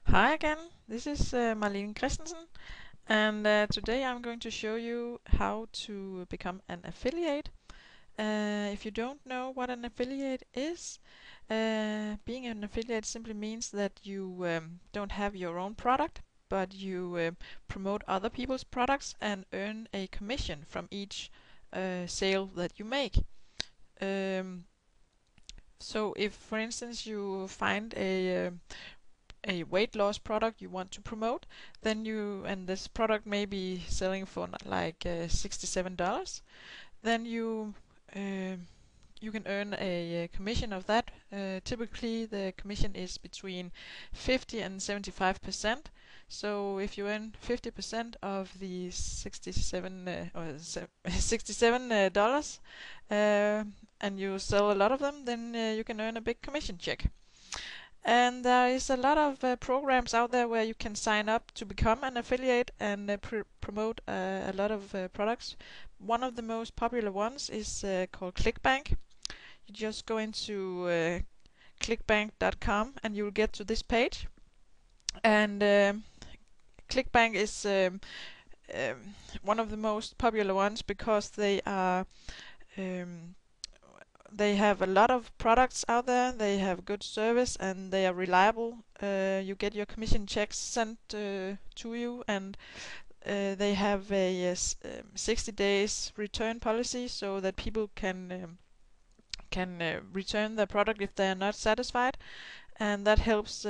Hi again, this is Marlene Christensen, and today I'm going to show you how to become an affiliate. If you don't know what an affiliate is, being an affiliate simply means that you don't have your own product, but you promote other people's products and earn a commission from each sale that you make. Um, so if, for instance, you find a weight loss product you want to promote, then and this product may be selling for like $67, then you can earn a commission of that. Typically the commission is between 50 and 75%. So if you earn 50% of the 67 $67 and you sell a lot of them, then you can earn a big commission check. And there is a lot of programs out there where you can sign up to become an affiliate and promote a lot of products. One of the most popular ones is called ClickBank. You just go into clickbank.com and you'll get to this page. And ClickBank is one of the most popular ones because um, they have a lot of products out there, they have good service, and they are reliable. You get your commission checks sent to you, and they have a 60 days return policy so that people can return their product if they are not satisfied, and that helps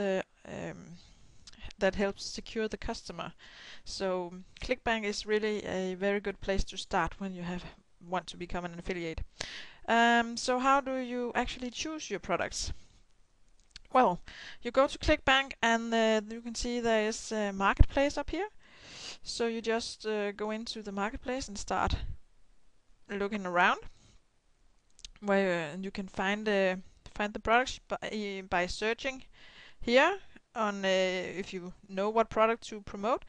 secure the customer. So ClickBank is really a very good place to start when you want to become an affiliate. So how do you actually choose your products? Well, you go to ClickBank and you can see there is a marketplace up here. So you just go into the marketplace and start looking around, where you can find the products by searching here on if you know what product to promote,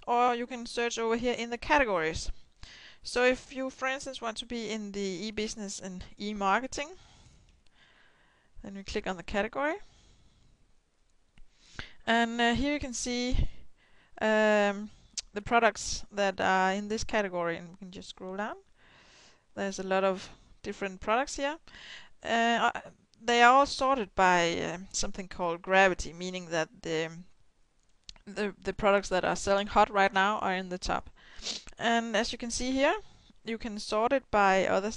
or you can search over here in the categories. So if you, for instance, want to be in the e-business and e-marketing, then we click on the category. And here you can see the products that are in this category, and we can just scroll down. There's a lot of different products here. They are all sorted by something called gravity, meaning that the products that are selling hot right now are in the top. And as you can see here, you can sort it by other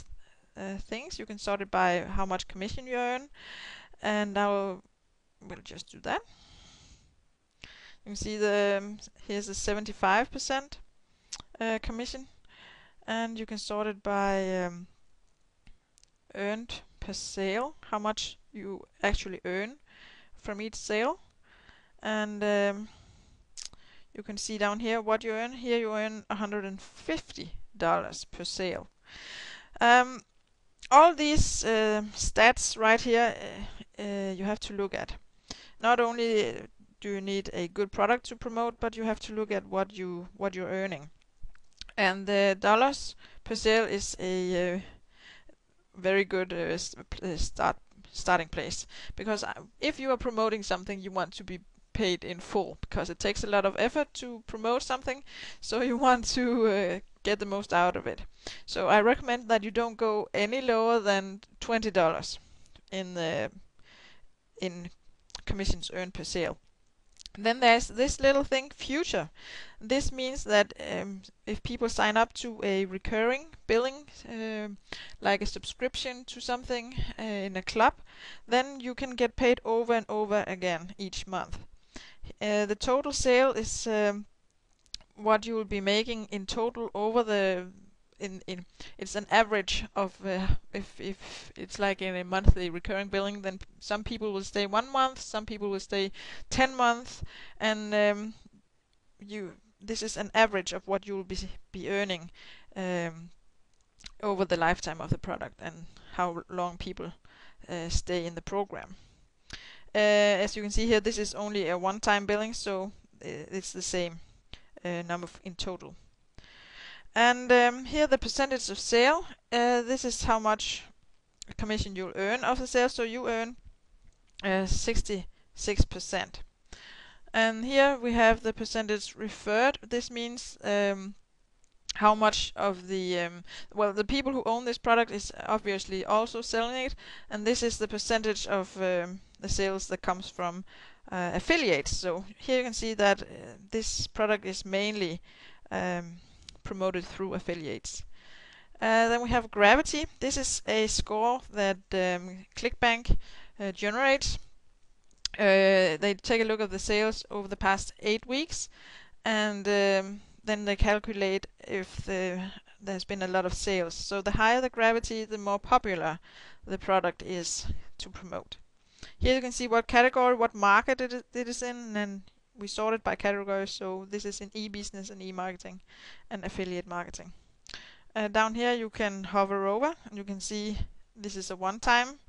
things. You can sort it by how much commission you earn, and we'll just do that. You can see here's a 75% commission, and you can sort it by earned per sale, how much you actually earn from each sale. And you can see down here what you earn. Here you earn $150 per sale. All these stats right here you have to look at. Not only do you need a good product to promote, but you have to look at what you're earning. And the dollars per sale is a very good starting place, because if you are promoting something, you want to be paid in full, because it takes a lot of effort to promote something, so you want to get the most out of it. So I recommend that you don't go any lower than $20 in commissions earned per sale. Then there's this little thing, future. This means that if people sign up to a recurring billing, like a subscription to something in a club, then you can get paid over and over again each month. The total sale is what you will be making in total over the it's an average of if it's like in a monthly recurring billing, then some people will stay 1 month, some people will stay 10 months, and this is an average of what you will be earning over the lifetime of the product and how long people stay in the program. As you can see here, this is only a one-time billing, so it's the same number in total. And here the percentage of sale. This is how much commission you'll earn of the sale. So you earn 66%. And here we have the percentage referred. This means how much of the well, the people who own this product is obviously also selling it, and this is the percentage of the sales that comes from affiliates. So here you can see that this product is mainly promoted through affiliates. Then we have gravity. This is a score that ClickBank generates. They take a look at the sales over the past 8 weeks, and then they calculate if there's been a lot of sales. So the higher the gravity, the more popular the product is to promote. Here you can see what category, what market it is in, and we sort it by categories. So this is in e-business and e-marketing and affiliate marketing. Down here you can hover over and you can see this is a one-time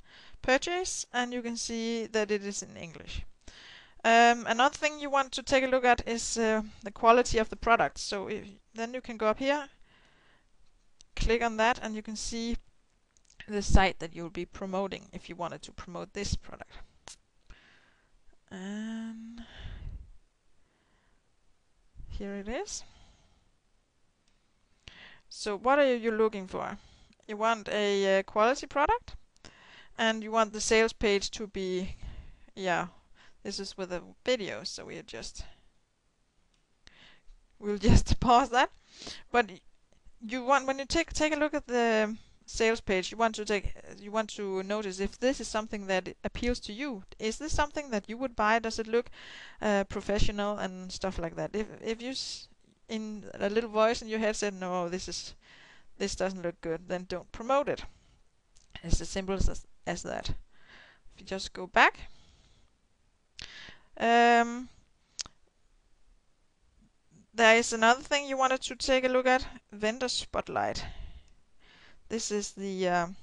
purchase, and you can see that it is in English. Another thing you want to take a look at is the quality of the product. So then you can go up here, click on that, and you can see the site that you'll be promoting if you wanted to promote this product. And here it is. So what are you looking for? You want a quality product, and you want the sales page to be, this is with a video, so we'll just pause that. But you want, when you take a look at the sales page, you want to notice if this is something that appeals to you. Is this something that you would buy? Does it look professional and stuff like that? If you in a little voice in your head said, no, this doesn't look good, then don't promote it. It's as simple as that. If you just go back, there is another thing you wanted to take a look at: vendor spotlight. This is the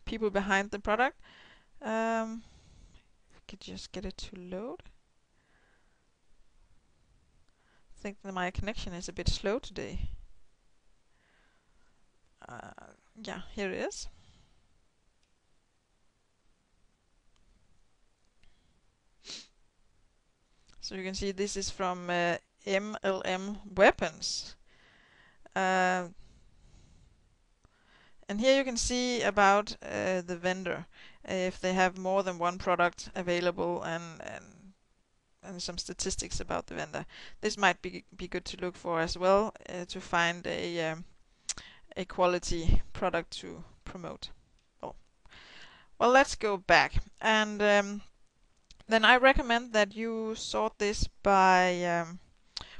people behind the product. If we could just get it to load. I think that my connection is a bit slow today. Yeah, here it is. So you can see this is from MLM Weapons. And here you can see about the vendor, if they have more than one product available, and some statistics about the vendor. This might be good to look for as well, to find a quality product to promote. Well, let's go back, and then I recommend that you sort this by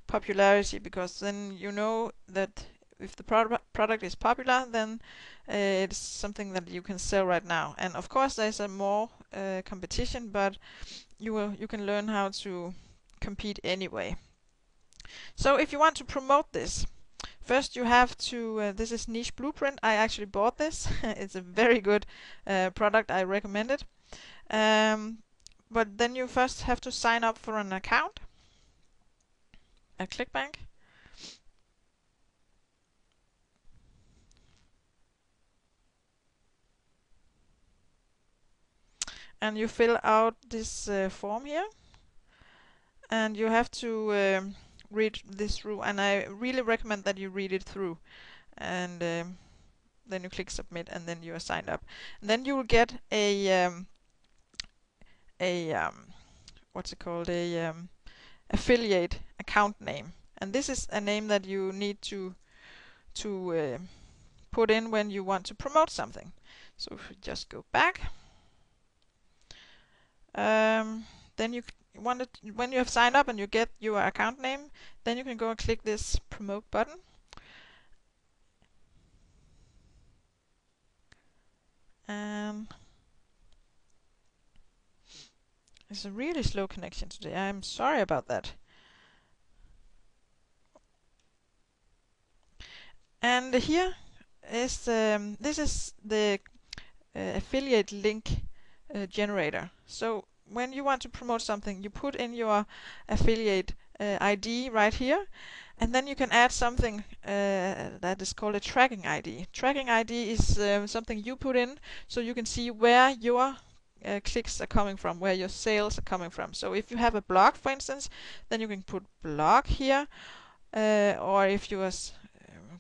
popularity, because then you know that if the product is popular, then it's something that you can sell right now. And of course there's a more competition, but you can learn how to compete anyway. So if you want to promote this, first you have to, this is Niche Blueprint. I actually bought this. It's a very good product. I recommend it. But then you first have to sign up for an account at ClickBank. And you fill out this form here, and you have to read this through, and I really recommend that you read it through. And then you click submit, and then you are signed up. And then you will get a what's it called, a affiliate account name, and this is a name that you need to put in when you want to promote something. So if you just go back, then when you have signed up and you get your account name, then you can go and click this promote button. And it's a really slow connection today. I'm sorry about that. And here is this is the affiliate link generator. So when you want to promote something, you put in your affiliate ID right here, and then you can add something that is called a tracking ID. Tracking ID is something you put in, so you can see where your clicks are coming from, where your sales are coming from. So if you have a blog, for instance, then you can put blog here, or if you are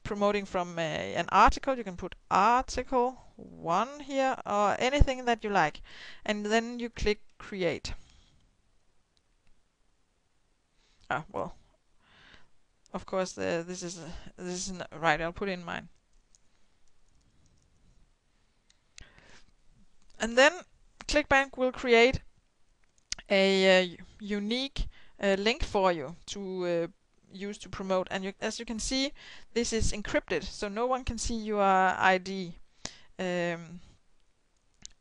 promoting from an article, you can put article 1 here, or anything that you like, and then you click create. Well, of course this is not right. I'll put in mine, and then ClickBank will create a unique link for you to use to promote, and as you can see, this is encrypted, so no one can see your ID. And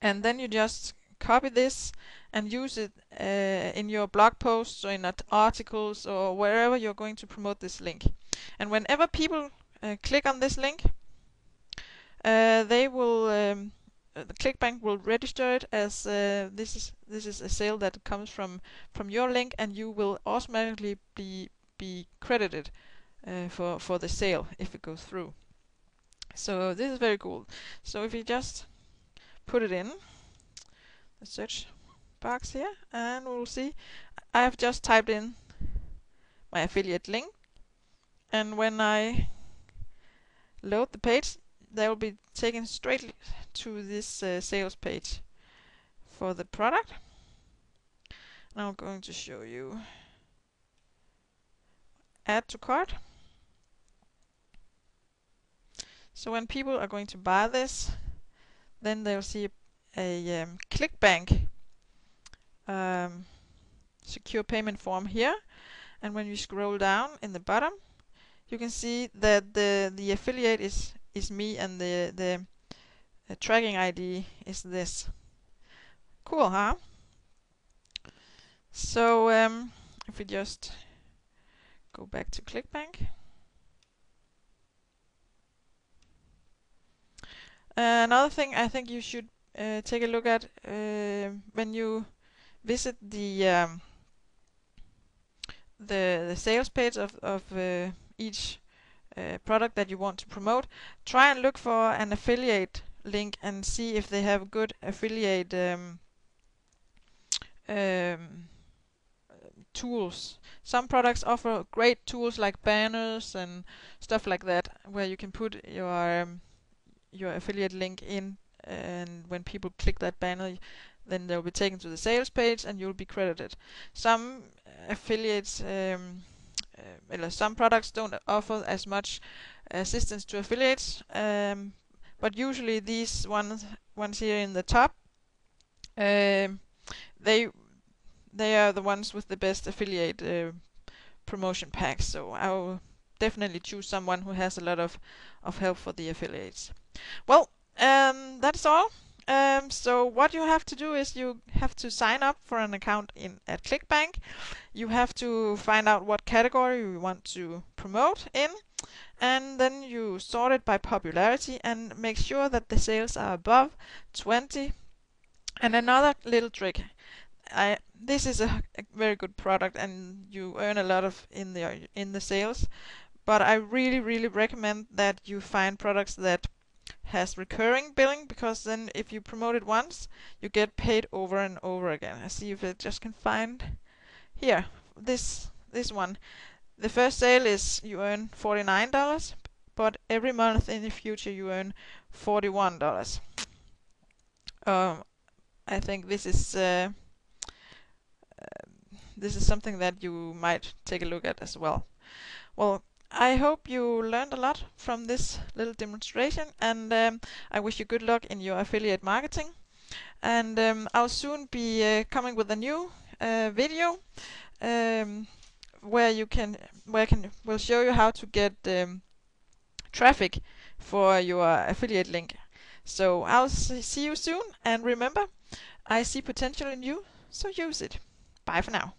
then you just copy this and use it in your blog posts or in articles or wherever you're going to promote this link. And whenever people click on this link, they will the ClickBank will register it as this is a sale that comes from your link, and you will automatically be credited for the sale if it goes through. So this is very cool. So if you just put it in the search box here, and we'll see I have just typed in my affiliate link, and when I load the page, they will be taken straight to this sales page for the product. Now I'm going to show you add to cart. So when people are going to buy this, then they'll see a ClickBank secure payment form here, and when you scroll down in the bottom, you can see that the affiliate is me, and the tracking ID is this. Cool, huh? So if we just go back to ClickBank, another thing I think you should take a look at when you visit the sales page of each product that you want to promote, try and look for an affiliate link and see if they have good affiliate tools. Some products offer great tools like banners and stuff like that, where you can put your affiliate link in, and when people click that banner, then they'll be taken to the sales page and you'll be credited. Some affiliates, some products don't offer as much assistance to affiliates, but usually these ones here in the top, they are the ones with the best affiliate promotion packs. So I will definitely choose someone who has a lot of help for the affiliates. Well, that's all. So what you have to do is you have to sign up for an account at ClickBank. You have to find out what category you want to promote in, and then you sort it by popularity and make sure that the sales are above 20. And another little trick, this is a very good product and you earn a lot in the sales, but I really recommend that you find products that has recurring billing, because then if you promote it once, you get paid over and over again. I see if I just can find here this one. The first sale is you earn $49, but every month in the future you earn $41. I think this is something that you might take a look at as well. Well, I hope you learned a lot from this little demonstration, and I wish you good luck in your affiliate marketing. And I'll soon be coming with a new video where we'll show you how to get traffic for your affiliate link. So I'll see you soon, and remember, I see potential in you, so use it. Bye for now.